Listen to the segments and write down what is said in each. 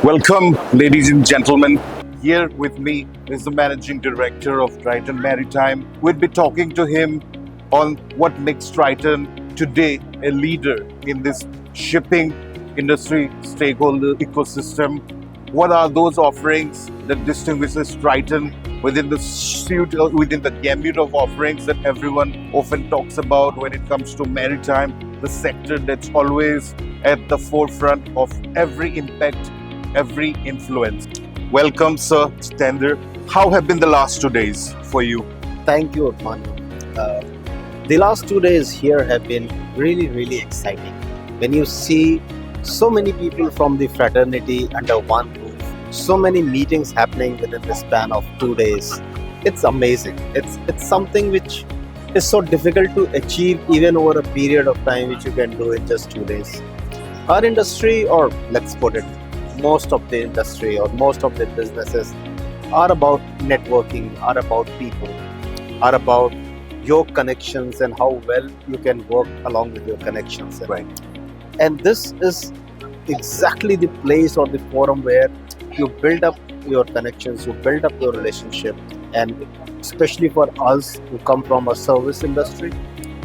Welcome, ladies and gentlemen. Here with me is the Managing Director of Triton Maritime. We'll be talking to him on what makes Triton today a leader in this shipping industry stakeholder ecosystem. What are those offerings that distinguishes Triton within the suite, within the gamut of offerings that everyone often talks about when it comes to maritime, the sector that's always at the forefront of every impact, every influence. Welcome, Sir Jitender. How have been the last 2 days for you? Thank you, Manu. The last 2 days here have been really exciting. When you see so many people from the fraternity under one roof, so many meetings happening within the span of 2 days, it's amazing. It's something which is so difficult to achieve even over a period of time which you can do in just 2 days. Our industry, or let's put it, most of the industry or most of the businesses are about networking, are about people, are about your connections and how well you can work along with your connections. Right. And this is exactly the place or the forum where you build up your connections, you build up your relationship, and especially for us who come from a service industry,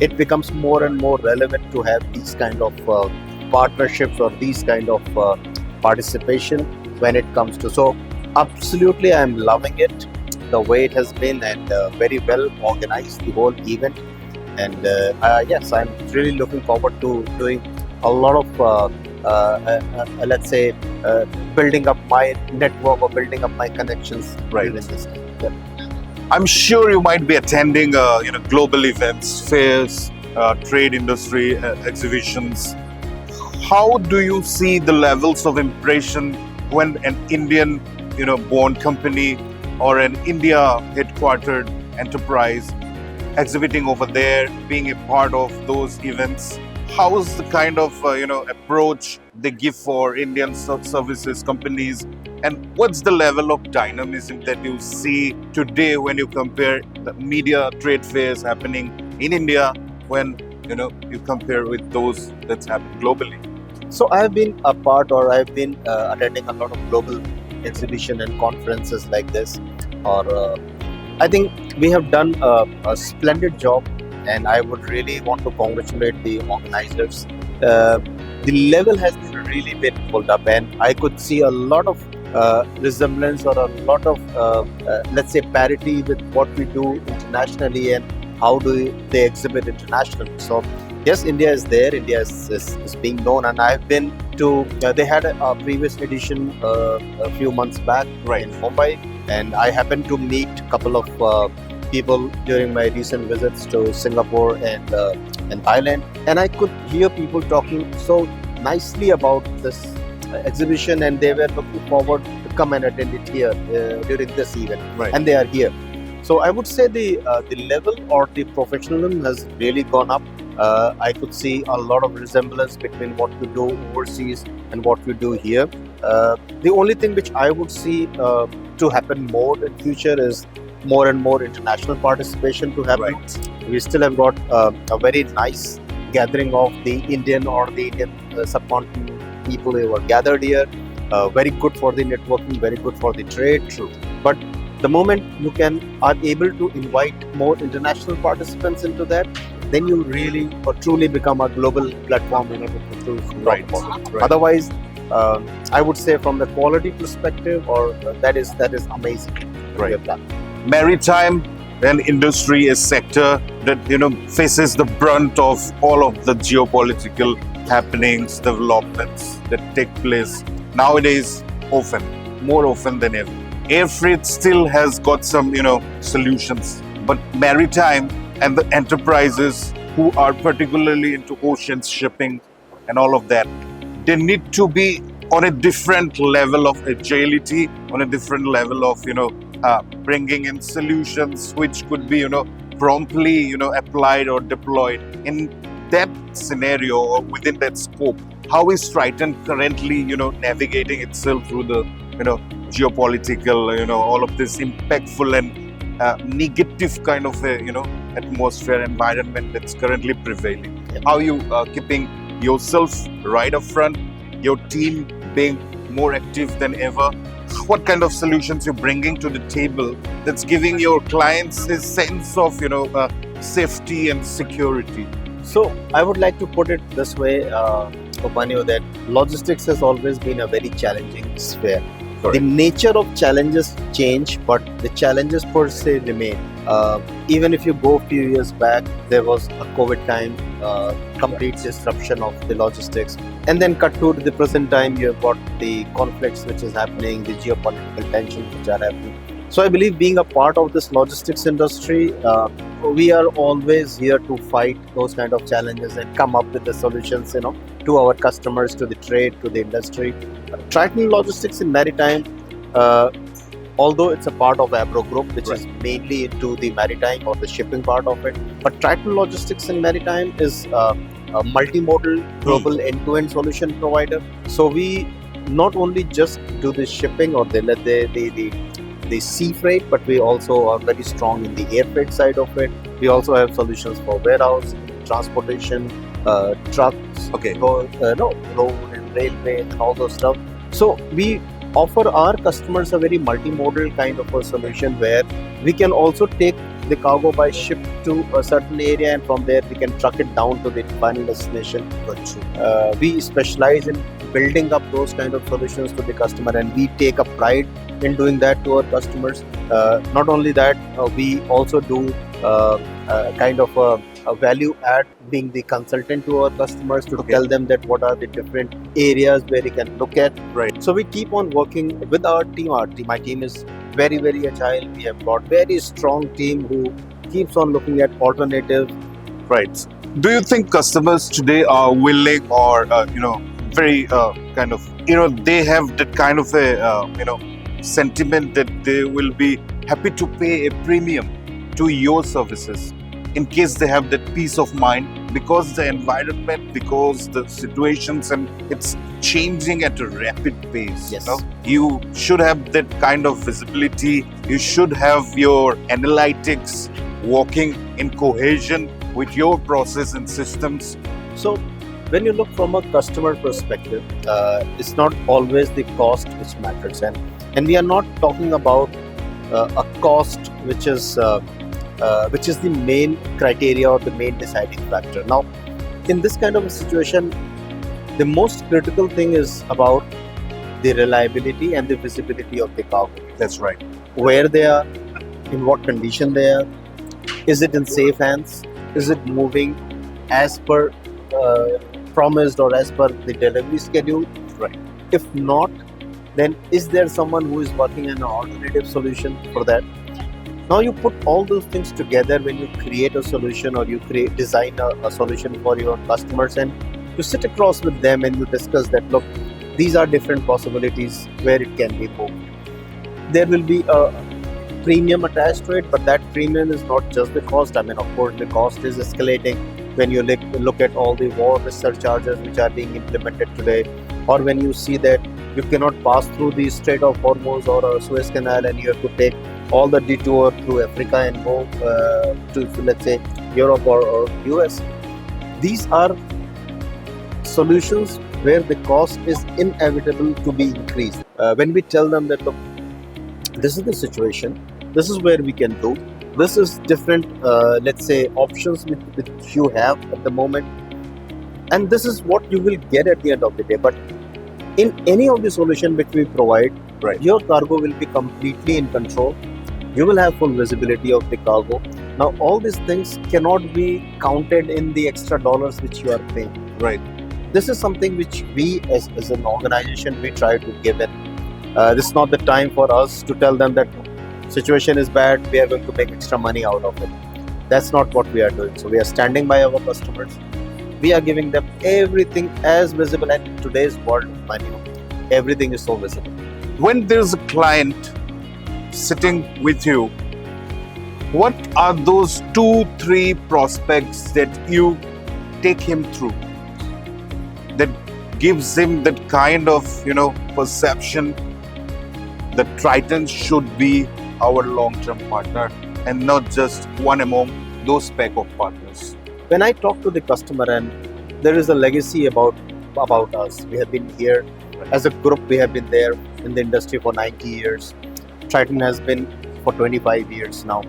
it becomes more and more relevant to have these kind of partnerships or these kind of participation when it comes to. So absolutely, I'm loving it, the way it has been, and very well organized, the whole event. And yes, I'm really looking forward to doing a lot of let's say building up my network or building up my connections. Right. Within this. I'm sure you might be attending, global events, fairs, trade industry exhibitions. How do you see the levels of impression when an Indian, born company or an India headquartered enterprise exhibiting over there, being a part of those events? How is the kind of approach they give for Indian services companies, and what's the level of dynamism that you see today when you compare the media trade fairs happening in India when you compare with those that's happening globally? So I have been a part, or I've been attending a lot of global exhibition and conferences like this. Or I think we have done a splendid job, and I would really want to congratulate the organizers. The level has really been pulled up, and I could see a lot of resemblance or a lot of let's say parity with what we do internationally and how do they exhibit internationally. So yes, India is there. India is being known, and I've been to. They had a previous edition a few months back in Mumbai, and I happened to meet a couple of people during my recent visits to Singapore and Thailand, and I could hear people talking so nicely about this exhibition, and they were looking forward to come and attend it here during this event, and they are here. So I would say the level or the professionalism has really gone up. I could see a lot of resemblance between what we do overseas and what we do here. The only thing which I would see to happen more in future is more and more international participation to happen. We still have got a very nice gathering of the Indian or the Indian subcontinent people who are gathered here. Very good for the networking, very good for the trade. True. But the moment you are able to invite more international participants into that, then you really or truly become a global platform to talk about it. Otherwise, I would say from the quality perspective, or that is amazing. Maritime and industry is sector that faces the brunt of all of the geopolitical happenings, developments that take place nowadays, more often than ever. Air freight still has got some solutions, but maritime and the enterprises who are particularly into ocean shipping and all of that, they need to be on a different level of agility, on a different level of bringing in solutions which could be promptly applied or deployed in that scenario or within that scope. How is Triton currently navigating itself through the geopolitical all of this impactful and negative kind of atmosphere environment that's currently prevailing? How are you keeping yourself right up front, your team being more active than ever. What kind of solutions you're bringing to the table that's giving your clients a sense of, safety and security? So I would like to put it this way, Upanyu, that logistics has always been a very challenging sphere. Correct. The nature of challenges change, but the challenges per se remain. Even if you go a few years back, there was a COVID time, complete disruption of the logistics. And then cut to the present time, you have got the conflicts which is happening, the geopolitical tensions which are happening. So I believe being a part of this logistics industry, we are always here to fight those kind of challenges and come up with the solutions, to our customers, to the trade, to the industry. Triton Logistics in Maritime, although it's a part of Abro Group, which is mainly into the maritime or the shipping part of it, but Triton Logistics in Maritime is a multimodal global end-to-end solution provider. So we not only just do the shipping or the sea freight, but we also are very strong in the air freight side of it. We also have solutions for warehouse, transportation, trucks, road and railway and all those stuff. So we offer our customers a very multimodal kind of a solution where we can also take the cargo by ship to a certain area, and from there we can truck it down to the final destination. We specialize in building up those kind of solutions to the customer, and we take a pride in doing that to our customers. Not only that, we also do kind of a value add, being the consultant to our customers to tell them that what are the different areas where we can look at. Right. So we keep on working with our team. My team is very, very agile. We have got very strong team who keeps on looking at alternatives. Right. Do you think customers today are willing or, very kind of, they have that kind of a, sentiment that they will be happy to pay a premium to your services in case they have that peace of mind, because the environment, because the situations, and it's changing at a rapid pace. Yes. You should have that kind of visibility. You should have your analytics working in cohesion with your process and systems. So when you look from a customer perspective, it's not always the cost which matters, and we are not talking about a cost which is the main criteria or the main deciding factor. Now, in this kind of a situation, the most critical thing is about the reliability and the visibility of the cargo. That's right. Where they are, in what condition they are, is it in safe hands, is it moving as per promised or as per the delivery schedule. Right. If not, then is there someone who is working on an alternative solution for that? Now you put all those things together when you create a solution or you design a solution for your customers, and you sit across with them and you discuss that, look, these are different possibilities where it can be moved. There will be a premium attached to it, but that premium is not just the cost. I mean, of course, the cost is escalating when you look at all the war surcharges which are being implemented today, or when you see that you cannot pass through the Strait of Hormuz or a Suez Canal and you have to take all the detour through Africa and go to, let's say, Europe or US. These are solutions where the cost is inevitable to be increased. When we tell them that, look, this is the situation, this is where we can do, this is different, let's say, options which you have at the moment, and this is what you will get at the end of the day. But in any of the solution which we provide, right, your cargo will be completely in control. You will have full visibility of the cargo. Now, all these things cannot be counted in the extra dollars which you are paying. Right. This is something which we as an organization, we try to give it. This is not the time for us to tell them that situation is bad, we are going to make extra money out of it. That's not what we are doing. So we are standing by our customers. We are giving them everything as visible. And in today's world, everything is so visible. When there's a client sitting with you, what are those 2-3 prospects that you take him through that gives him that kind of perception that Triton should be our long-term partner and not just one among those pack of partners? When I talk to the customer, and there is a legacy about us, we have been here As a group, we have been there in the industry for 90 years. Triton has been for 25 years now.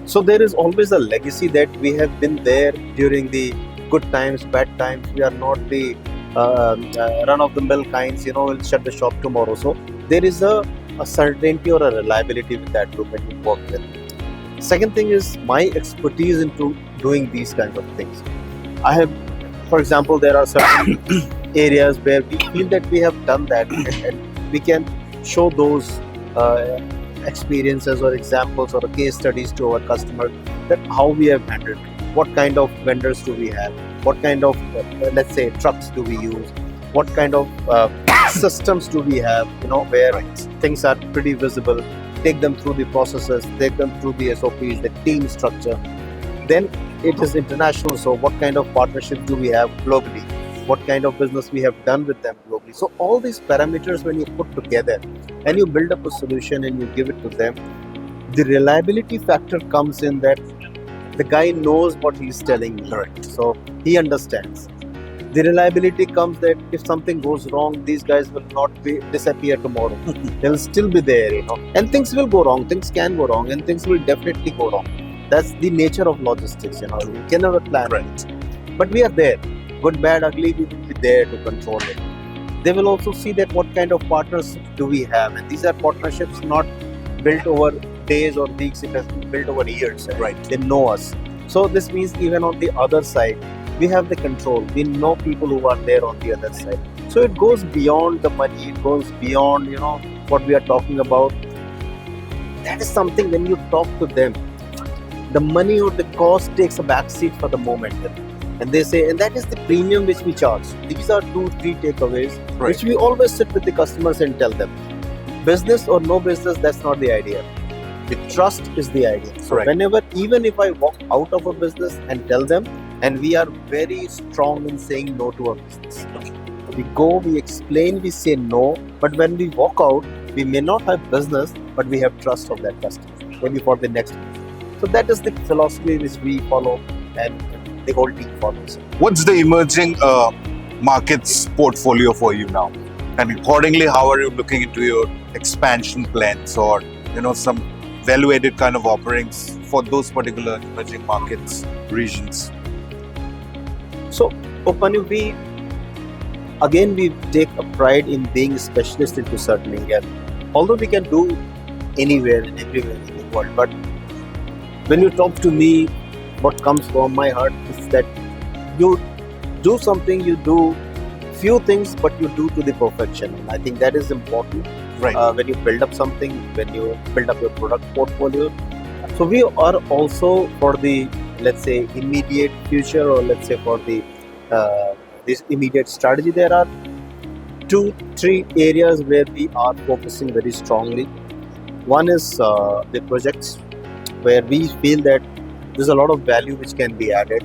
So there is always a legacy that we have been there during the good times, bad times. We are not the run-of-the-mill kinds, we'll shut the shop tomorrow. So there is a certainty or a reliability with that group when you work with. Second thing is my expertise into doing these kinds of things. I have, for example, there are certain areas where we feel that we have done that and we can show those experiences or examples or case studies to our customers that how we have handled, what kind of vendors do we have, what kind of let's say trucks do we use, what kind of systems do we have, where things are pretty visible, take them through the processes, take them through the SOPs, the team structure. Then it is international, so what kind of partnerships do we have globally, what kind of business we have done with them globally. So all these parameters, when you put together and you build up a solution and you give it to them, the reliability factor comes in that the guy knows what he's telling me. Correct. So he understands. The reliability comes that if something goes wrong, these guys will not disappear tomorrow. They'll still be there, And things will go wrong, things can go wrong, and things will definitely go wrong. That's the nature of logistics, You can never plan it. But we are there. Good, bad, ugly, we will be there to control it. They will also see that what kind of partners do we have. And these are partnerships not built over days or weeks, it has been built over years. Right. They know us. So this means even on the other side, we have the control. We know people who are there on the other side. So it goes beyond the money, it goes beyond, what we are talking about. That is something when you talk to them, the money or the cost takes a backseat for the moment. And they say, and that is the premium which we charge. These are 2-3 takeaways, which we always sit with the customers and tell them. Business or no business, that's not the idea. The trust is the idea. So whenever, even if I walk out of a business and tell them, and we are very strong in saying no to our business. We go, we explain, we say no, but when we walk out, we may not have business, but we have trust of that customer, maybe for the next business. So that is the philosophy which we follow and the whole team follows. What's the emerging markets portfolio for you now? And accordingly, how are you looking into your expansion plans or, some value-added kind of offerings for those particular emerging markets, regions? So, Opanu, we take a pride in being a specialist into certain areas. Although we can do anywhere and everywhere in the world, but when you talk to me, what comes from my heart is that you do something, you do few things, but you do to the perfection. And I think that is important. When you build up something, when you build up your product portfolio. So we are also for the, let's say, immediate future, or let's say for the this immediate strategy, there are 2-3 areas where we are focusing very strongly. One is the projects, where we feel that there's a lot of value which can be added.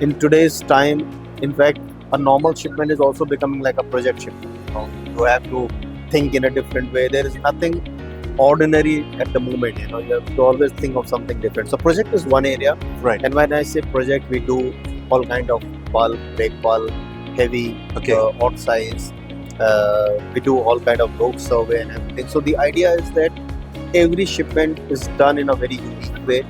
In today's time, in fact, a normal shipment is also becoming like a project shipment. You have to think in a different way. There is nothing ordinary at the moment. You have to always think of something different. So project is one area. And when I say project, we do all kind of bulk, break bulk, heavy, odd size. We do all kind of road survey and everything. So the idea is that every shipment is done in a very unique way.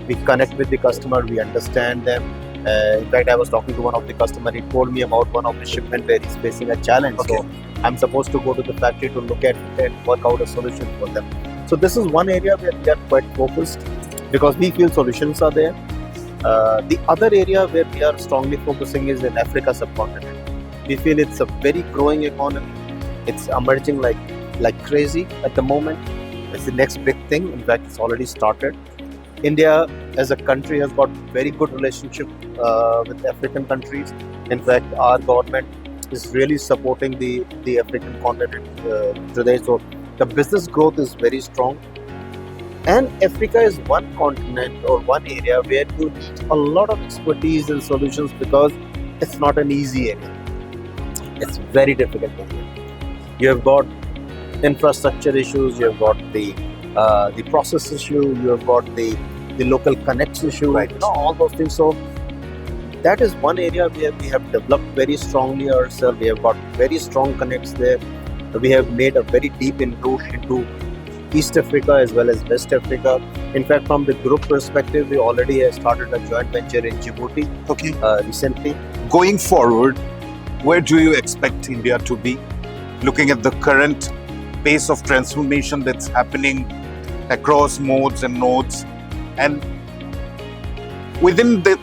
We connect with the customer, we understand them. In fact, I was talking to one of the customers. He told me about one of the shipment where he's facing a challenge. So I'm supposed to go to the factory to look at it and work out a solution for them. So this is one area where we are quite focused because we feel solutions are there. The other area where we are strongly focusing is in Africa subcontinent. We feel it's a very growing economy. It's emerging like crazy at the moment. It's the next big thing. In fact, it's already started. India as a country has got very good relationship with African countries. In fact, our government is really supporting the African continent today. So the business growth is very strong. And Africa is one continent or one area where you need a lot of expertise and solutions because it's not an easy area. It's very difficult area. You have got infrastructure issues, you have got the process issue, you have got the local connects issue, all those things. So that is one area where we have developed very strongly ourselves. We have got very strong connects there. We have made a very deep inroad into East Africa as well as West Africa. In fact, from the group perspective, we already have started a joint venture in Djibouti recently. Going forward, where do you expect India to be? Looking at the current pace of transformation that's happening across modes and nodes, and within the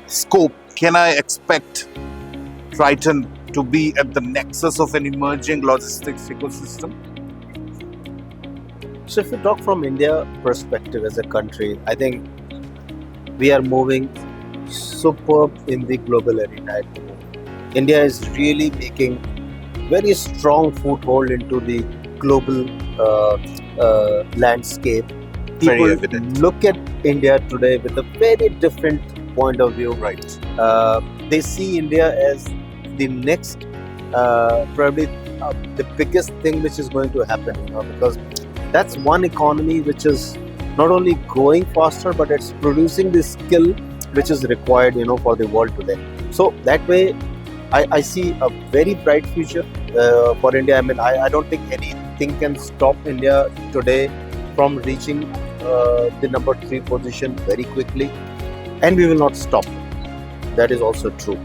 scope, can I expect Triton to be at the nexus of an emerging logistics ecosystem? So if you talk from India perspective as a country, I think we are moving superb in the global arena. India is really making very strong foothold into the global landscape. Very People evident. look at India today with a very different point of view. Right. They see India as the next, probably the biggest thing which is going to happen, because that's one economy which is not only growing faster, but it's producing the skill which is required, for the world today. So that way, I see a very bright future for India. I mean, I don't think anything can stop India today from reaching the number 3 position very quickly, and we will not stop. That is also true.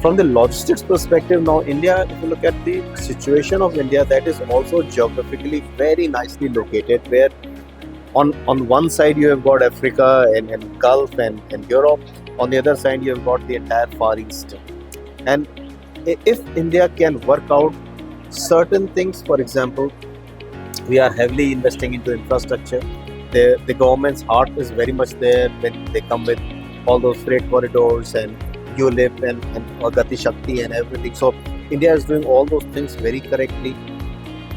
From the logistics perspective now, India, if you look at the situation of India, that is also geographically very nicely located, where on one side you have got Africa and Gulf and Europe. On the other side you have got the entire Far East. And if India can work out certain things, for example, we are heavily investing into infrastructure. The government's heart is very much there when they come with all those freight corridors and ULIP and Gati Shakti and everything. So India is doing all those things very correctly.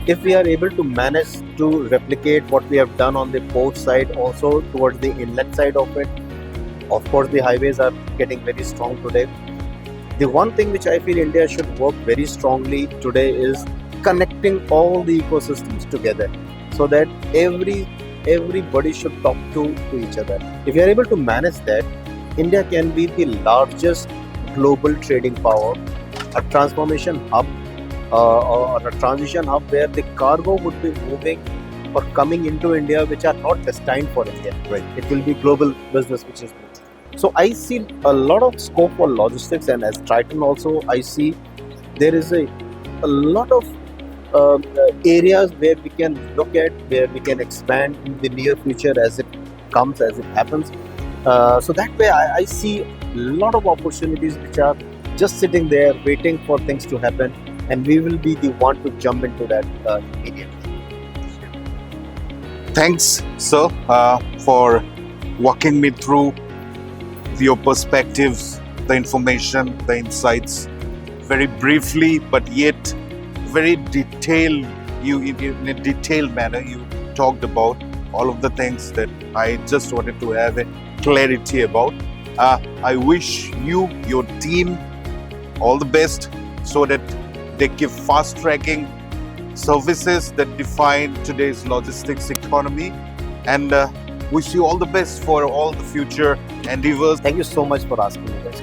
If we are able to manage to replicate what we have done on the port side, also towards the inlet side of it, of course the highways are getting very strong today. The one thing which I feel India should work very strongly today is connecting all the ecosystems together, so that everybody should talk to each other. If you are able to manage that, India can be the largest global trading power, a transformation hub, or a transition hub where the cargo would be moving or coming into India which are not destined for India. Right. It will be global business which is good. So I see a lot of scope for logistics, and as Triton also, I see there is a lot of areas where we can look at, where we can expand in the near future as it comes, as it happens. So that way I see a lot of opportunities which are just sitting there waiting for things to happen, and we will be the one to jump into that immediately. Thanks, sir, for walking me through your perspectives, the information, the insights, very briefly, but yet very detailed. In a detailed manner, you talked about all of the things that I just wanted to have a clarity about. I wish you, your team, all the best, so that they keep fast-tracking services that define today's logistics economy, and wish you all the best for all the future endeavors. Thank you so much for asking me this.